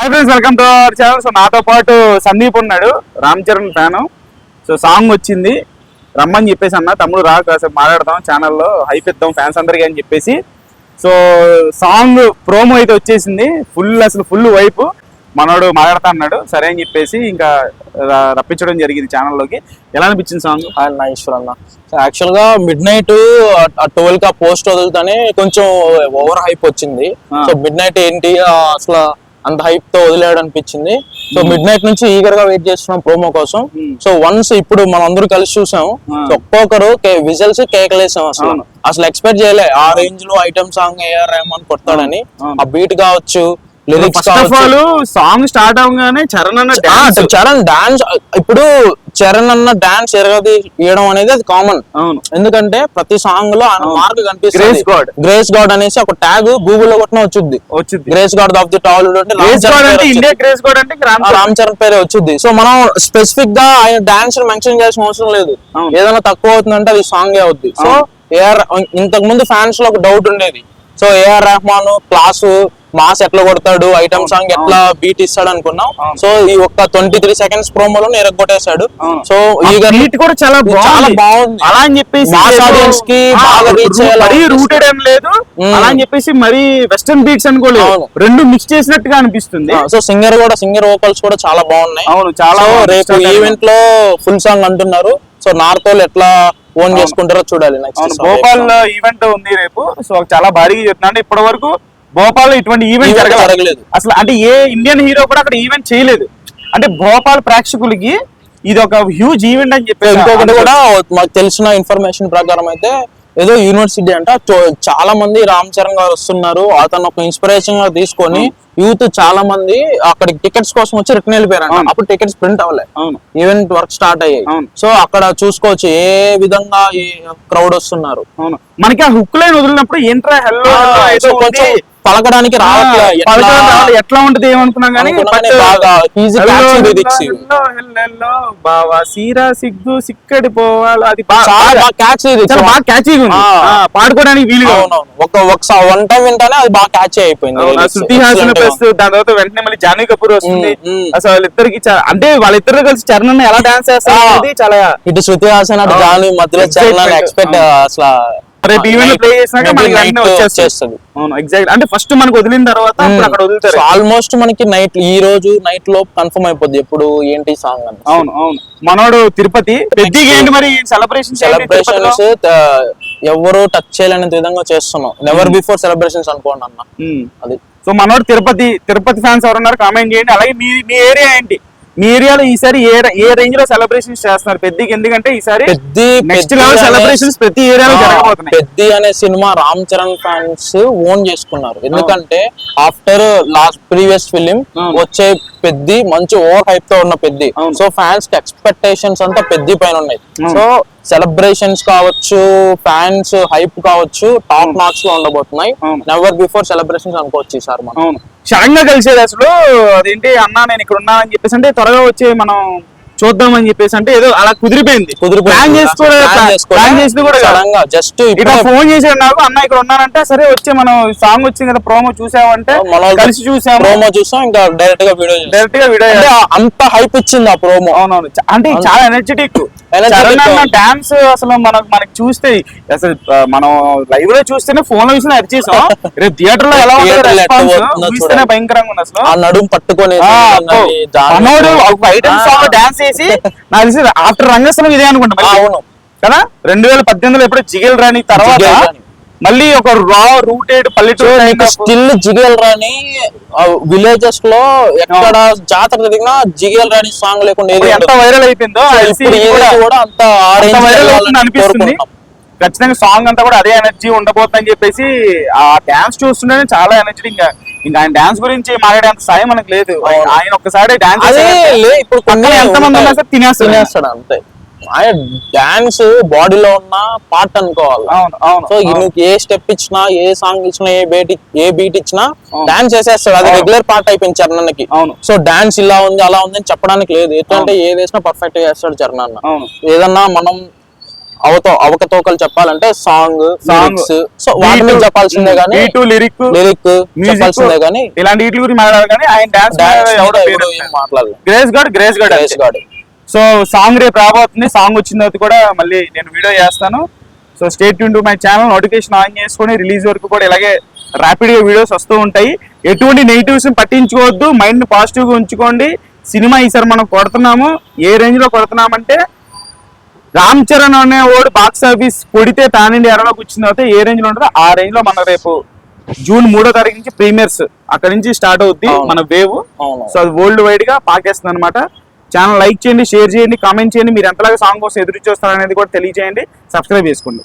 Hi friends, welcome to our channel. So నాతో పాటు సందీప్ ఉన్నాడు, Ram Charan fan. So song వచ్చింది, రమ్మని చెప్పేసి అన్న తమ్ముడు రా కాసేపు మాట్లాడదాం, ఛానల్లో హైప్ ఇద్దాం ఫ్యాన్స్ అందరికీ అని చెప్పేసి. సో సాంగ్ ప్రోమో అయితే వచ్చేసింది, ఫుల్ వైపు మనోడు మాట్లాడుతా అన్నాడు. సరే అని చెప్పేసి ఇంకా రప్పించడం జరిగింది ఛానల్లోకి. ఎలా అనిపించింది సాంగ్? ఈశ్వర్ అన్న, యాక్చువల్ గా మిడ్ నైట్ 12 కి పోస్ట్ వదులుతానే కొంచెం ఓవర్ హైప్ వచ్చింది. సో మిడ్ నైట్ ఏంటి అసలు అంత హైప్ తో వదిలేయడం అనిపించింది. సో మిడ్ నైట్ నుంచి ఈగర్ గా వెయిట్ చేస్తున్నాం ప్రోమో కోసం. సో వన్స్ ఇప్పుడు మనం అందరూ కలిసి చూసాం, ఒక్కొక్కరు విజల్స్ కేకలేసాం. అసలు ఎక్స్పెక్ట్ చేయలే ఆ రేంజ్ లో ఐటమ్ సాంగ్ ఏఆర్ రెహమాన్ కొడతాడని. ఆ బీట్ కావచ్చు, లిరిక్స్ సాంగ్ స్టార్ట్ అవగానే చరణ్ డాన్స్, ఇప్పుడు చరణ్ అన్న డాన్స్ ఎరగదీయడం అనేది అది కామన్. ఎందుకంటే ప్రతి సాంగ్ లో ఆయన మార్క్ కనిపిస్తుంది. గ్రేస్ గాడ్ అనేసి ఒక ట్యాగ్ గూగుల్ లో కొట్టిన వచ్చింది. Grace God of the Tollywood అంటే రామ్ చరణ్ పేరే వచ్చింది. సో మనం స్పెసిఫిక్ గా ఆయన డాన్స్ మెన్షన్ చేయాల్సిన అవసరం లేదు. ఏదైనా తక్కువ అవుతుందంటే అది సాంగ్ అవుద్ది. సో ఏఆర్ ఇంతకు ముందు ఫ్యాన్స్ లో ఒక డౌట్ ఉండేది. So A R Rahman class mass ఎట్లా కొడతాడు, ఐటమ్ సాంగ్ ఎట్లా బీట్ ఇస్తాడు అనుకున్నాం. సో ఈ ఒక్క 23 సెకండ్స్ ప్రోమోలో ఎరగొట్టేశాడు. సో ఈ బీట్ కూడా చాలా బాగుంది. అలా అని చెప్పేసి మాస్ ఆడియన్స్ కి బాగా రీచ్ అయ్యాలి, రూటెడ్ ఏం లేదు. అలా అని చెప్పేసి మరి వెస్టర్న్ బీట్స్ అనుకోలేదు, రెండు మిక్స్ చేసినట్టుగా అనిపిస్తుంది. సో సింగర్ వోకల్స్ కూడా చాలా బాగున్నాయి. అవును, చాలా. రేపు ఈవెంట్ లో ఫుల్ సాంగ్ అంటున్నారు. సో నార్త్ వాళ్ళు ఎట్లా ఓన్ చేసుకుంటారో చూడాలి. భోపాల్ ఈవెంట్ ఉంది రేపు. సో చాలా భారీగా చెప్తున్నాను. ఇప్పటి వరకు భోపాల్ ఇటువంటి ఈవెంట్ జరగలేదు అసలు. అంటే ఏ ఇండియన్ హీరో కూడా అక్కడ ఈవెంట్ చేయలేదు. అంటే భోపాల్ ప్రేక్షకులకి ఇది ఒక హ్యూజ్ ఈవెంట్ అని చెప్పి. ఇంకొకటి కూడా మాకు తెలిసిన ఇన్ఫర్మేషన్ ప్రకారం అయితే ఏదో యూనివర్సిటీ అంట, చాలా మంది రామ్ చరణ్ గారు వస్తున్నారు, అతను ఒక ఇన్స్పిరేషన్ గా తీసుకొని యూత్ చాలా మంది అక్కడికి టికెట్స్ కోసం వచ్చి రిటర్న్ వెళ్ళిపోయారు. అప్పుడు టికెట్స్ ప్రింట్ అవ్వలేదు, ఈవెంట్ వర్క్ స్టార్ట్ అయ్యాయి. సో అక్కడ చూసుకోవచ్చు ఏ విధంగా ఈ క్రౌడ్ వస్తున్నారు. మనకి ఆ హుక్ లైన్ వదిలినప్పుడు ఏంట్రా హెల్లో పలకడానికి రావట్లేదు, ఎట్లా ఉంటది ఏమనుకున్నాం కానీ సిగ్గు సిక్కడి పోవాలి, అది బాగా క్యాచీగా ఉంది, పాడుకోవడానికి వీలుగా. వన్ టైం వింటానే అది బాగా క్యాచీ అయిపోయింది. శృతి హాసన్ ప్లస్ దాని తర్వాత వెంటనే మళ్ళీ జాహ్నవి కపూర్ వస్తుంది. అసలు వాళ్ళిద్దరికి అంటే వాళ్ళిద్దరు కలిసి చరణ్ ఎలా డాన్స్ చేస్తారు చాలా. ఇటు శృతి హాసన్ అటు జాహ్నవి మధ్యలో చరణ్ ఎక్స్పెక్ట్ అసలు రేపు ఈవెంట్ ప్లే చేసినాక మనకి వచ్చేస్తుంది. ఎగ్జాక్ట్, అంటే ఫస్ట్ మనకు వదిలిన తర్వాత అక్కడ వదులుతారు. ఆల్మోస్ట్ మనకి నైట్ ఈ రోజు నైట్ లో కన్ఫర్మ్ అయిపోద్ది ఎప్పుడు ఏంటి సాంగ్ అని. అవును, మనోడు తిరుపతి పెద్దగా ఏంటి మరి సెలబ్రేషన్స్ ఎవరు టచ్ చేయలేని విధంగా చేస్తున్నాం. నెవర్ బిఫోర్ సెలబ్రేషన్స్ అనుకోండి అన్న అది. సో మనోడు తిరుపతి ఫ్యాన్స్ ఎవరు ఉన్నారు కామెంట్ చేయండి. అలాగే మీ ఏరియా ఏంటి, మీ ఏరియాలో ఈసారి ఏ రేంజ్ లో సెలబ్రేషన్స్ చేస్తున్నారు పెద్దికి? ఎందుకంటే ఈసారి నెక్స్ట్ లెవెల్ సెలబ్రేషన్స్ ప్రతి ఏరియాలో జరగబోతున్నాయి. పెద్ది అనే cinema Ram Charan fans own చేసుకున్నారు. ఎందుకంటే ఆఫ్టర్ లాస్ట్ ప్రీవియస్ ఫిలిం వచ్చే పెద్ది మంచి ఓవర్ హైప్ తో ఉన్న పెద్ది. సో ఫ్యాన్స్ కి ఎక్స్పెక్టేషన్స్ అంతా పెద్ది పైన ఉన్నాయి. సో సెలబ్రేషన్స్ కావచ్చు, ఫ్యాన్స్ హైప్ కావచ్చు, టాప్ నాచ్ లో ఉండబోతున్నాయి. నెవర్ బిఫోర్ సెలబ్రేషన్స్ అనుకోవచ్చు ఈసారి మనం. సడన్ గా కలిసేది అసలు అదేంటి అన్నా నేను ఇక్కడ ఉన్నా అని చెప్పేసి, అంటే త్వరగా వచ్చి మనం చూద్దామని చెప్పేసి, అంటే ఏదో అలా కుదిరిపోయింది. ప్లాన్ చేసి కూడా జస్ట్ ఇట్లా ఫోన్ చేసాడు నాకు, అన్న ఇక్కడ ఉన్నానంటే సరే వచ్చి మనం సాంగ్ వచ్చింది కదా ప్రోమో చూసామంటే కలిసి చూసాము. ప్రోమో చూసాం, ఇంకా డైరెక్ట్ గా వీడియో అంత హైప్ ఇచ్చింది ఆ ప్రోమో. అవునవును, అంటే చాలా ఎనర్జెటిక్ డాన్స్. అసలు మనకి చూస్తే అసలు మనం లైవ్ లో చూస్తేనే ఫోన్ లో చూస్తే అరిచేసాం. రేపు థియేటర్ లో ఎలా చూస్తేనే భయంకరంగా ఉంది అసలు. ఆ నడుము పట్టుకొని ఐటమ్ సాంగ్ డాన్స్ చేసి నాకు తెలిసి ఆఫ్టర్ రంగస్థలం ఇదే అనుకుంటా. అవును కదా, 2018లో ఎప్పుడు జిగేల్ రాణి తర్వాత మళ్ళీ ఒక రా రూటెడ్ పల్లెటూరు స్టిల్ జిగేల్ రాణి విలేజెస్ లో ఎక్కడ జాతర జరిగినా జిగేల్ రాణి సాంగ్ లేకుండా ఎంత వైరల్ అయిపోయిందో కూడా అంత అనిపిస్తుంది. ఖచ్చితంగా సాంగ్ అంతా కూడా అదే ఎనర్జీ ఉండబోతుందని చెప్పేసి ఆ డాన్స్ చూస్తుంటేనే చాలా ఎనర్జీ. ఇంకా ఆయన డాన్స్ గురించి మాట్లాడేంత స్థాయి మనకు లేదు. ఆయన ఒక్కసారి డాన్స్ ఇప్పుడు ఎంతమంది ఉన్నా సరే తినేస్తాడు అంతే. ఆయన డాన్స్ బాడీలో ఉన్న పార్ట్ అనుకోవాలి. సో నువ్వు ఏ స్టెప్ ఇచ్చినా, ఏ సాంగ్ ఇచ్చినా, ఏ బీట్ ఇచ్చినా డాన్స్ చేసేస్తాడు. అది రెగ్యులర్ పార్ట్ అయిపోయింది చరణ్కి. సో డాన్స్ ఇలా ఉంది అలా ఉంది అని చెప్పడానికి లేదు. ఎట్లంటే ఏది వేసినా పర్ఫెక్ట్ గా చేస్తాడు చరణ్ అన్న. ఏదన్నా మనం అవకతవకలు చెప్పాలంటే సాంగ్ సో వాటి మీద చెప్పాల్సిందే కానీ లిరిక్ చెప్పాల్సిందే కానీ ఇలాంటి వీటి గురించి మాట్లాడాలి కానీ ఆయన డాన్స్ మాట్లాడలేదు. గ్రేస్ గాడ్ సో సాంగ్ రేపు రాబోతుంది. సాంగ్ వచ్చిన తర్వాత కూడా మళ్ళీ నేను వీడియో చేస్తాను. So stay tune to my channel, notification on చేసుకొని రిలీజ్ వరకు కూడా ఇలాగే ర్యాపిడ్ గా వీడియోస్ వస్తూ ఉంటాయి. ఎటువంటి నెగిటివ్స్ పట్టించుకోవద్దు, మైండ్ పాజిటివ్ గా ఉంచుకోండి. సినిమా ఈసారి మనం కొడుతున్నాము. ఏ రేంజ్ లో కొడుతున్నామంటే రామ్ చరణ్ అనేవాడు బాక్స్ ఆఫీస్ కొడితే పాన్ ఇండియా ఎరలోకి వచ్చిన తర్వాత ఏ రేంజ్ లో ఉంటుందో ఆ రేంజ్ లో మన రేపు జూన్ 3వ తారీఖు నుంచి ప్రీమియర్స్ అక్కడ నుంచి స్టార్ట్ అవుద్ది మన వేవ్. సో అది వరల్డ్ వైడ్ గా పాకేస్తుంది అనమాట. ఛానల్ లైక్ చేయండి, షేర్ చేయండి, కామెంట్ చేయండి. మీరు ఎంతలాగా సాంగ్ కోసం ఎదురు చూస్తారనేది కూడా తెలియజేయండి. సబ్స్క్రైబ్ చేసుకోండి.